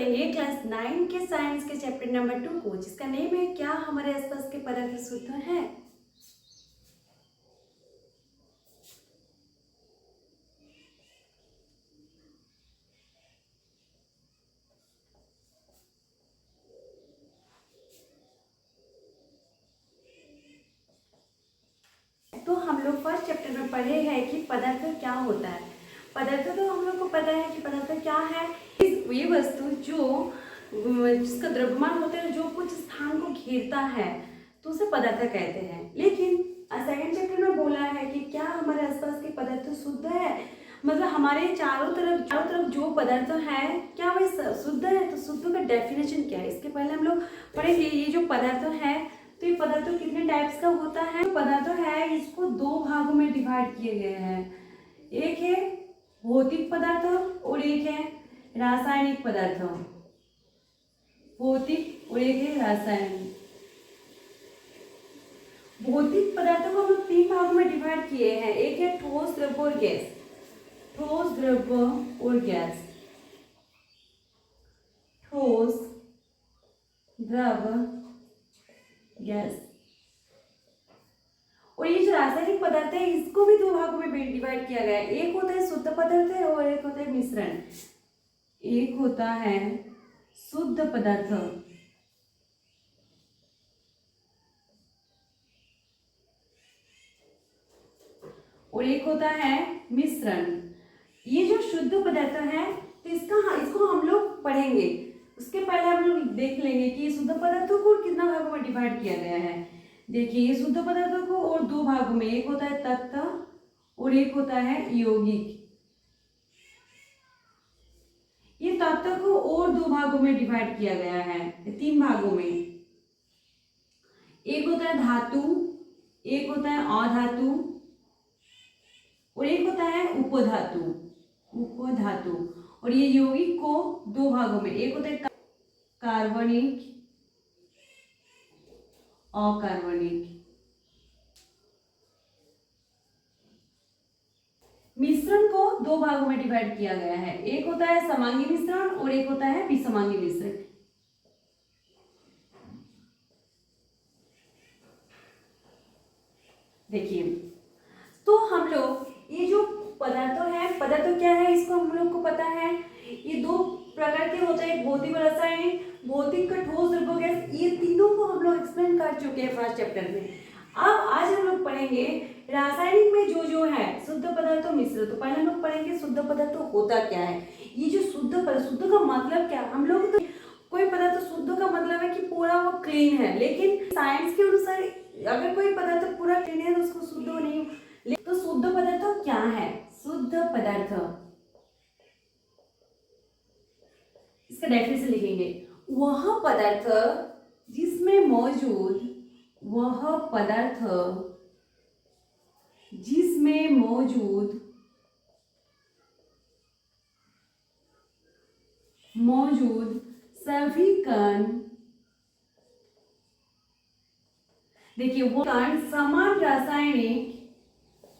पढ़ेंगे क्लास 9 के साइंस के चैप्टर नंबर 2 को, जिसका नेम है क्या हमारे आसपास के पदार्थ शुद्ध हैं। तो हम लोग फर्स्ट चैप्टर में पढ़े हैं कि पदार्थ क्या होता है। पदार्थ तो हम लोग को पता है कि पदार्थ क्या है, ये वस्तु जो जिसका द्रव्यमान होता है, जो कुछ स्थान को घेरता है, तो उसे पदार्थ कहते हैं। लेकिन सेकंड चैप्टर में बोला है कि क्या हमारे आसपास के पदार्थ शुद्ध है, मतलब हमारे चारों तरफ जो पदार्थ है क्या वे शुद्ध है। तो शुद्ध का डेफिनेशन क्या है, इसके पहले हम लोग पढ़ेंगे ये जो पदार्थ है। तो ये पदार्थ कितने टाइप्स का होता है। पदार्थ है इसको दो भागों में डिवाइड किए गए हैं, एक है भौतिक पदार्थ और एक है रासायनिक पदार्थ। भौतिक और एक है रासायनिक। भौतिक पदार्थों को हम लोग तीन भागों में डिवाइड किए हैं, एक है ठोस, द्रव्य और गैस। ठोस, द्रव्य और गैस। ठोस, द्रव्य, गैस। और ये जो रासायनिक पदार्थ है इसको भी दो भागों में डिवाइड किया गया है, एक होता है शुद्ध पदार्थ और एक होता है मिश्रण। एक होता है शुद्ध पदार्थ और एक होता है मिश्रण। ये जो शुद्ध पदार्थ है तो इसको हम लोग पढ़ेंगे। उसके पहले हम लोग देख लेंगे कि शुद्ध पदार्थों को कितना भागों में डिवाइड किया गया है। देखिए ये शुद्ध पदार्थों को और दो भागों में, एक होता है तत्व और एक होता है यौगिक। ये तत्व को और दो भागों में डिवाइड किया गया है, तीन भागों में। एक होता है धातु, एक होता है अधातु और एक होता है उपधातु। उपधातु। और ये यौगिक को दो भागों में, एक होता है कार्बनिक, अकार्बनिक। मिश्रण को दो भागों में डिवाइड किया गया है, एक होता है समांगी मिश्रण और एक होता है विसमांगी मिश्रण। देखिए तो हम लोग ये जो पदार्थ क्या है इसको हम लोग को पता है। ये दो प्रकार के होते हैं, भौतिक और रासायनिक। भौतिक का ठोस, द्रव्य, गैस, ये तीनों को हम लोग एक्सप्लेन कर चुके हैं फर्स्ट चैप्टर में। अब आज हम लोग पढ़ेंगे रासायनिक में जो है शुद्ध पदार्थ और मिश्र। तो पहले हम लोग पढ़ेंगे शुद्ध पदार्थ होता क्या है। ये जो शुद्ध का मतलब क्या, हम लोग तो कोई पदार्थ शुद्ध का मतलब है कि पूरा वो क्लीन है, लेकिन साइंस के अनुसार अगर कोई पदार्थ पूरा क्लीन है तो उसको शुद्ध नहीं। तो शुद्ध पदार्थ क्या है। शुद्ध पदार्थ, इसका डेफिनेशन लिखेंगे, वह पदार्थ जिसमें मौजूद सभी कण, देखिए वो कण समान रासायनिक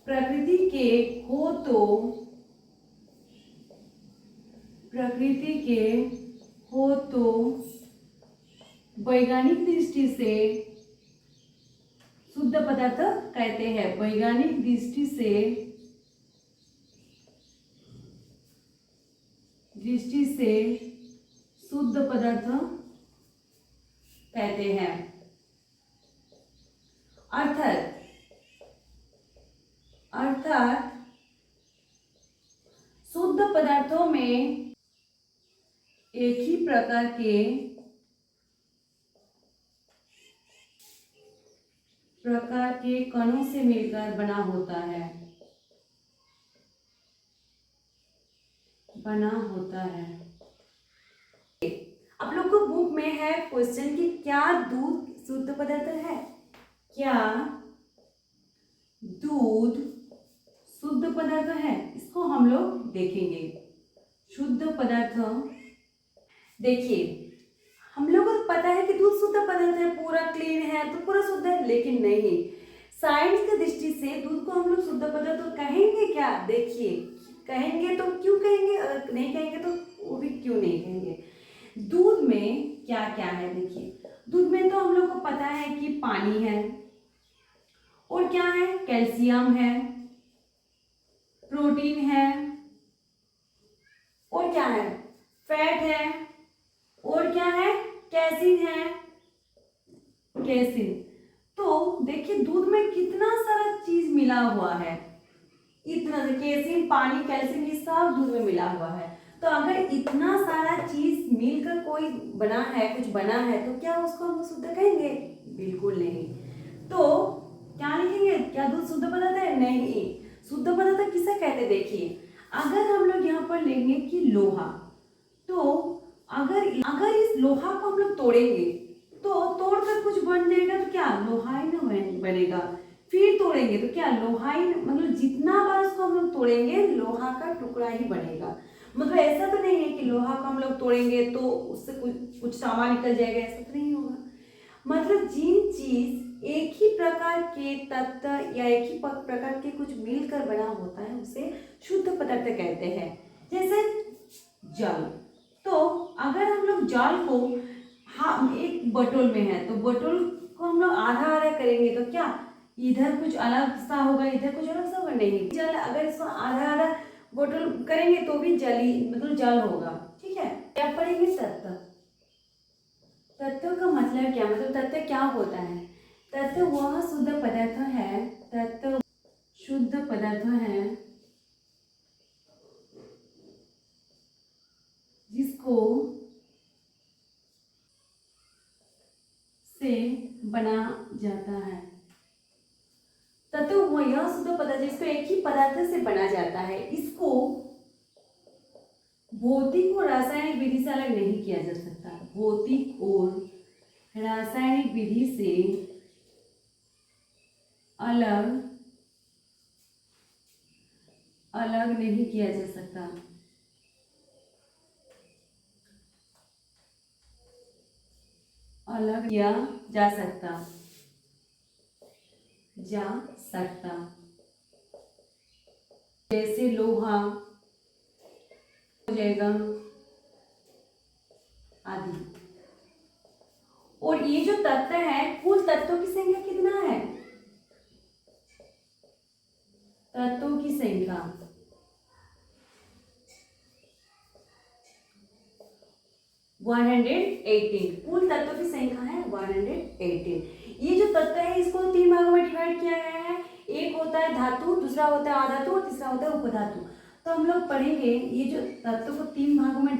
प्रकृति के हो तो वैज्ञानिक दृष्टि से शुद्ध पदार्थ कहते हैं। वैज्ञानिक दृष्टि से शुद्ध पदार्थ कहते हैं। अर्थात शुद्ध पदार्थों में एक ही प्रकार के कणों से मिलकर बना होता है। आप लोग को बुक में है क्वेश्चन कि क्या दूध शुद्ध पदार्थ है। क्या दूध शुद्ध पदार्थ है, इसको हम लोग देखेंगे। शुद्ध पदार्थ, देखिए हम लोगों को पता है कि दूध शुद्ध पदार्थ है, पूरा क्लीन है तो पूरा शुद्ध है, लेकिन नहीं, साइंस की दृष्टि से दूध को हम लोग शुद्ध पदार्थ कहेंगे क्या। देखिए कहेंगे तो क्यों कहेंगे, नहीं कहेंगे तो वो भी क्यों नहीं कहेंगे। दूध में क्या क्या है देखिए, दूध में तो हम लोग को पता है कि पानी है, और क्या है, कैल्शियम है, प्रोटीन है, और क्या है, फैट है, और क्या है, कैसीन है, कैसीन। तो देखिए दूध में कितना सारा चीज मिला हुआ है, इतना से कैसीन, पानी, कैल्शियम, ये सब दूध में मिला हुआ है। तो अगर इतना सारा चीज मिलकर कोई बना है, कुछ बना है, तो क्या उसको हम शुद्ध कहेंगे? बिल्कुल नहीं। तो क्या लिखेंगे, क्या दूध शुद्ध पदार्थ है? नहीं। शुद्ध पदार्थ किसे कहते, देखिए अगर हम लोग यहाँ पर लेंगे कि लोहा, तो अगर इस लोहा को हम लोग तोड़ेंगे तो तोड़कर कुछ बन जाएगा, तो क्या लोहा ही ना बनेगा। फिर तोड़ेंगे तो क्या लोहा ही, मतलब जितना बार उसको हम लोग तोड़ेंगे लोहा का टुकड़ा ही बनेगा। मतलब ऐसा तो नहीं है कि लोहा को हम लोग तोड़ेंगे तो उससे कुछ सामान निकल जाएगा, ऐसा तो नहीं होगा। मतलब जिन चीज एक ही प्रकार के तत्व या एक ही प्रकार के कुछ मिलकर बना होता है उसे शुद्ध पदार्थ कहते हैं। जैसे जल, तो अगर हम लोग जल को, हाँ एक बटोल में है तो बटोल को हम लोग आधा आधा करेंगे तो क्या इधर कुछ अलग सा होगा, इधर कुछ अलग सा होगा? नहीं। जल अगर इसको आधा आधा बटोल करेंगे तो भी जली, मतलब जल होगा। ठीक है। क्या पढ़ेंगे? तत्व। तत्व का मतलब क्या, मतलब तत्व क्या होता है? तत्व वह शुद्ध पदार्थ है, तत्व शुद्ध पदार्थ है जिसको से बना जाता है। तत्व वह यह शुद्ध पदार्थ जिसको एक ही पदार्थ से बना जाता है, इसको भौतिक और रासायनिक विधि से अलग नहीं किया जा सकता। भौतिक और रासायनिक विधि से अलग अलग नहीं किया जा सकता। अलग किया जा सकता, जा सकता। जैसे लोहा हो जाएगा आदि। और ये जो तत्व है, कुल तत्वों की संख्या कितना है? तत्वों की संख्या 118। कुल तत्वों की संख्या है 118। ये जो तत्व है इसको 3 भागों में डिवाइड किया गया है। एक होता है धातु, दूसरा होता है अधातु और तीसरा होता है उपधातु। तो हम लोग पढ़ेंगे ये जो तत्व को 3 भागों में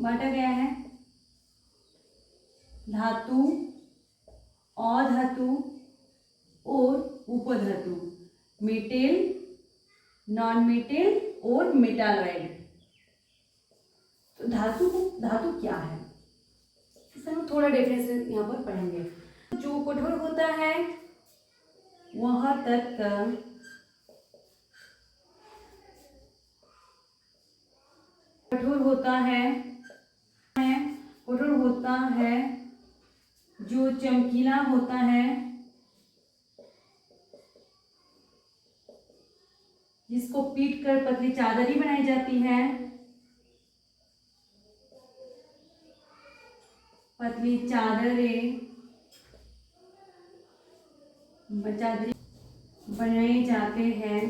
बांटा गया है, धातु, अधातु और उपधातु, मेटल, नॉन मेटल और मेटालॉइड। तो धातु क्या है, इससे हम थोड़ा डेफिनेशन यहाँ पर पढ़ेंगे। जो कठोर होता है वह तत्व कठोर होता है जो चमकीला होता है, जिसको पीट कर पतली चादर ही बनाई जाती है, पतली चादरें बनाए जाते हैं,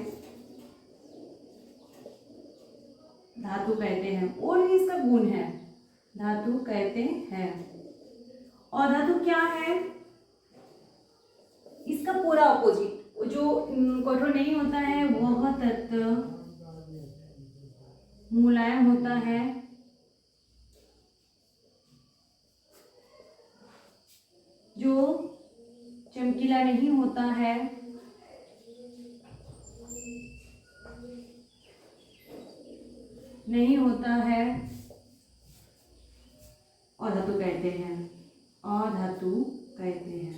धातु कहते हैं। और इसका गुण है, धातु कहते हैं। और धातु क्या है, इसका पूरा अपोजिट, जो कठोर नहीं होता है वह तत्व मुलायम होता है, जो चमकीला नहीं होता है, अधातु कहते हैं, अधातु कहते हैं।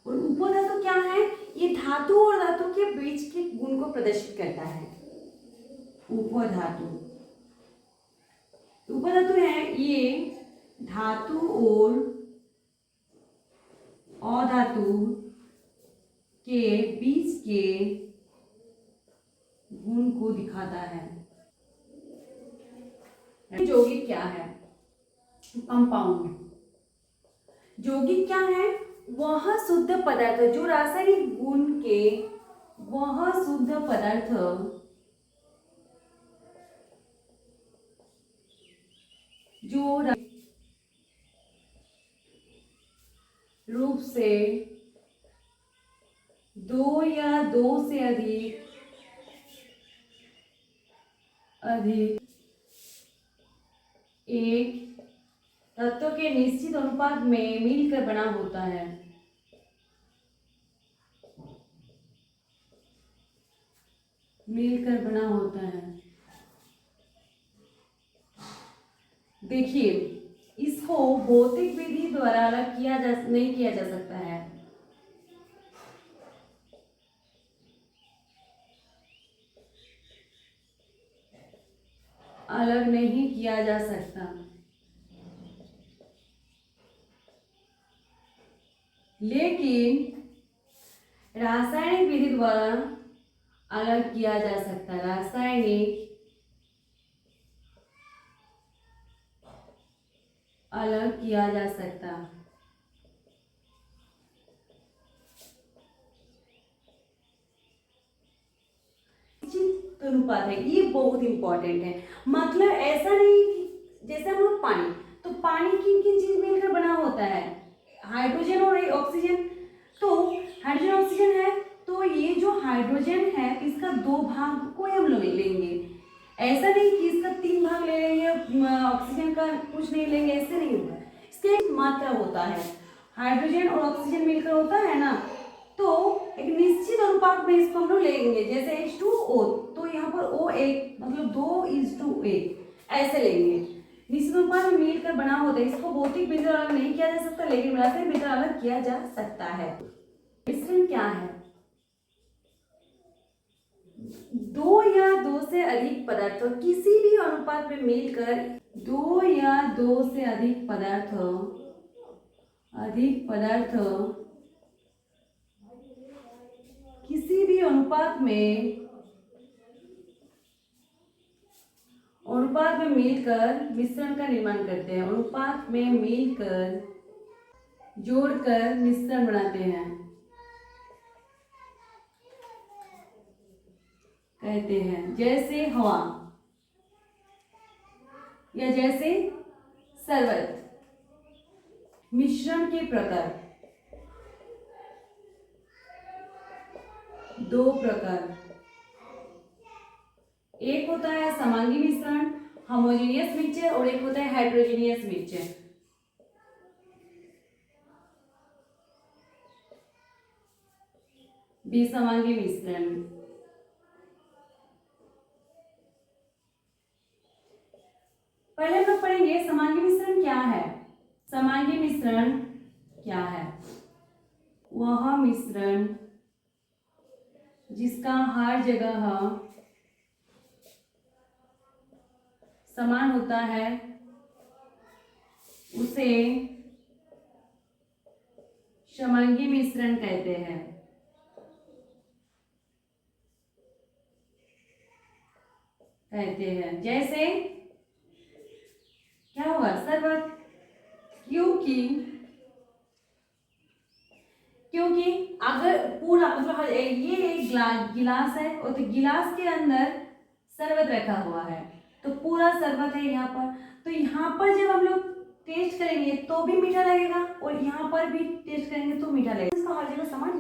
और उपधातु क्या है, ये धातु और धातु के बीच के गुण को प्रदर्शित करता है। उपधातु है ये धातु और अधातु के बीच के गुण को दिखाता है। यौगिक क्या है? कंपाउंड। यौगिक क्या है? वह शुद्ध पदार्थ जो रासायनिक गुण के, वह शुद्ध पदार्थ जो रूप से दो या दो से अधिक एक तत्व के निश्चित अनुपात में मिलकर बना होता है। मिलकर बना होता है। देखिए, इसको भौतिक विधि द्वारा अलग नहीं किया जा सकता है। अलग नहीं किया जा सकता, लेकिन रासायनिक विधि द्वारा अलग किया जा सकता है। रासायनिक अलग किया जा सकता। अनुपात है, ये बहुत इंपॉर्टेंट है। मतलब ऐसा नहीं कि जैसे हम लोग पानी, तो पानी किन किन चीज मिलकर बना होता है? हाइड्रोजन और ऑक्सीजन। तो हाइड्रोजन ऑक्सीजन है, तो ये जो हाइड्रोजन है इसका दो भाग को हम लोग लेंगे। ऐसा नहीं कि इसका तीन भाग ले लेंगे, ऑक्सीजन का कुछ नहीं लेंगे, ऐसे नहीं होगा। इसका एक मात्रा होता है, हाइड्रोजन और ऑक्सीजन मिलकर होता है ना, तो एक निश्चित अनुपात में इसको हम लोग लेंगे। जैसे H2O, तो यहाँ पर O1 मतलब 2:1 ऐसे लेंगे। निश्चित अनुपात में मिलकर बना होता है। इसको भौतिक विधि अलग नहीं किया जा सकता, लेकिन रासायनिक विधि अलग किया जा सकता है। मिश्रण क्या है? दो या दो से अधिक पदार्थों किसी भी अनुपात में मिलकर, दो या दो से अधिक पदार्थ किसी भी अनुपात में मिलकर मिश्रण का निर्माण करते हैं। अनुपात में मिलकर जोड़कर मिश्रण बनाते हैं, कहते हैं। जैसे हवा या जैसे शरबत। मिश्रण के प्रकार, दो प्रकार। एक होता है समांगी मिश्रण, होमोजेनियस मिक्सचर, और एक होता है हेटेरोजेनियस मिक्सचर। विसमांगी मिश्रण। पहले हम लोग पढ़ेंगे समांगी मिश्रण क्या है। समांगी मिश्रण क्या है? वह मिश्रण जिसका हर जगह समान होता है उसे समांगी मिश्रण कहते हैं। जैसे क्या हुआ? शरबत। क्योंकि अगर पूरा मतलब ये एक गिलास है, और तो गिलास के अंदर शरबत रखा हुआ है, तो पूरा शरबत है यहाँ पर। तो यहाँ पर जब हम लोग टेस्ट करेंगे तो भी मीठा लगेगा, और यहाँ पर भी टेस्ट करेंगे तो मीठा लगेगा। इसका हर जगह समान